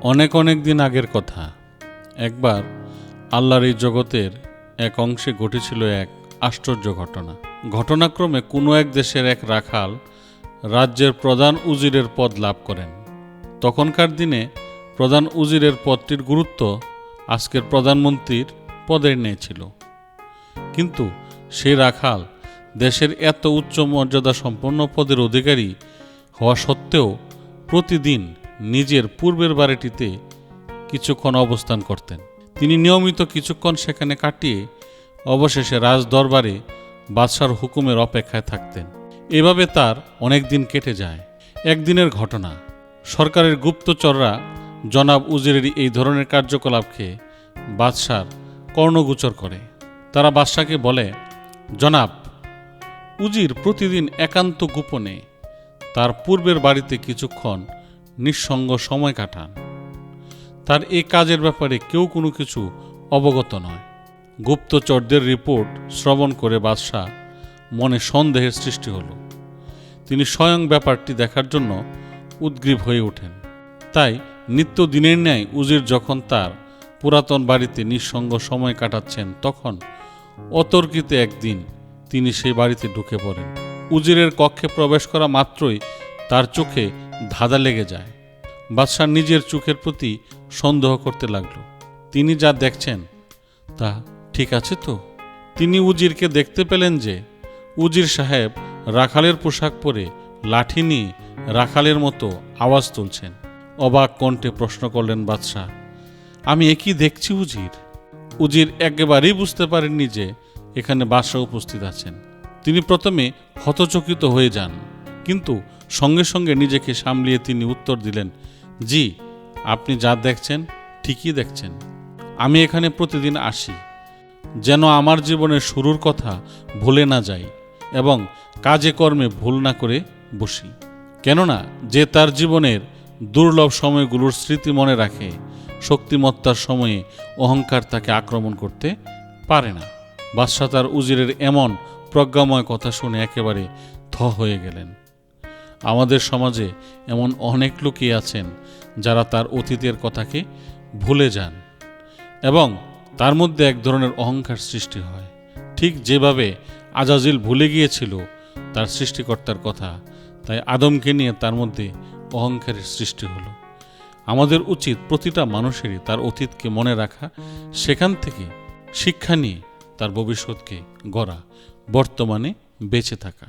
অনেক অনেক দিন আগের কথা। একবার আল্লাহর এই জগতের এক অংশে ঘটেছিল এক আশ্চর্য ঘটনা। ঘটনাক্রমে কোনো এক দেশের এক রাখাল রাজ্যের প্রধান উজিরের পদ লাভ করেন। তখনকার দিনে প্রধান উজিরের পদটির গুরুত্ব আজকের প্রধানমন্ত্রীর পদের ন্যায় ছিল। কিন্তু সেই রাখাল দেশের এত উচ্চ মর্যাদা সম্পন্ন পদের অধিকারী হওয়া সত্ত্বেও প্রতিদিন নিজের পূর্বের বাড়িটিতে কিছুক্ষণ অবস্থান করতেন। তিনি নিয়মিত কিছুক্ষণ সেখানে কাটিয়ে অবশেষে রাজদরবারে বাদশার হুকুমের অপেক্ষায় থাকতেন। এভাবে তার অনেক দিন কেটে যায়। একদিনের ঘটনা, সরকারের গুপ্তচররা জনাব উজিরের এই ধরনের কার্যকলাপকে বাদশার কর্ণগোচর করে। তারা বাদশাকে বলে, জনাব, উজির প্রতিদিন একান্ত গোপনে তার পূর্বের বাড়িতে কিছুক্ষণ নিঃসঙ্গ সময় কাটান। তার এই কাজের ব্যাপারে কেউ কোনো কিছু অবগত নয়। গুপ্তচরদের রিপোর্ট শ্রবণ করে বাদশাহ মনে সন্দেহের সৃষ্টি হলো। তিনি স্বয়ং ব্যাপারটি দেখার জন্য উদ্গ্রীব হয়ে ওঠেন। তাই নিত্যদিনের ন্যায় উজির যখন তার পুরাতন বাড়িতে নিঃসঙ্গ সময় কাটাচ্ছেন, তখন অতর্কিতে একদিন তিনি সেই বাড়িতে ঢুকে পড়েন। উজিরের কক্ষে প্রবেশ করা মাত্রই তার চোখে ধাঁধা লেগে যায়। বাদশাহ নিজের চোখের প্রতি সন্দেহ করতে লাগল। তিনি যা দেখছেন তা ঠিক আছে তো? তিনি উজিরকে দেখতে পেলেন যে উজির সাহেব রাখালের পোশাক পরে লাঠি নিয়ে রাখালের মতো আওয়াজ তুলছেন। অবাক কণ্ঠে প্রশ্ন করলেন বাদশাহ, আমি একই দেখছি উজির? উজির একেবারেই বুঝতে পারেননি যে এখানে বাদশাহ উপস্থিত আছেন। তিনি প্রথমে হতচকিত হয়ে যান, কিন্তু সঙ্গে সঙ্গে নিজেকে সামলিয়ে তিনি উত্তর দিলেন, জি, আপনি যা দেখছেন ঠিকই দেখছেন। আমি এখানে প্রতিদিন আসি যেন আমার জীবনের শুরুর কথা ভুলে না যাই এবং কাজে কর্মে ভুল না করে বসি। কেননা যে তার জীবনের দুর্লভ সময়গুলোর স্মৃতি মনে রাখে, শক্তিমত্তার সময়ে অহংকার তাকে আক্রমণ করতে পারে না। বাদশাহ তার উজিরের এমন প্রজ্ঞাময় কথা শুনে একেবারে থ হয়ে গেলেন। আমাদের সমাজে এমন অনেক লোকই আছেন যারা তার অতীতের কথাকে ভুলে যান এবং তার মধ্যে এক ধরনের অহংকার সৃষ্টি হয়। ঠিক যেভাবে আজাজিল ভুলে গিয়েছিল তার সৃষ্টিকর্তার কথা, তাই আদমকে নিয়ে তার মধ্যে অহংকারের সৃষ্টি হলো। আমাদের উচিত প্রতিটা মানুষেরই তার অতীতকে মনে রাখা, সেখান থেকে শিক্ষা নিয়ে তার ভবিষ্যৎকে গড়া, বর্তমানে বেঁচে থাকা।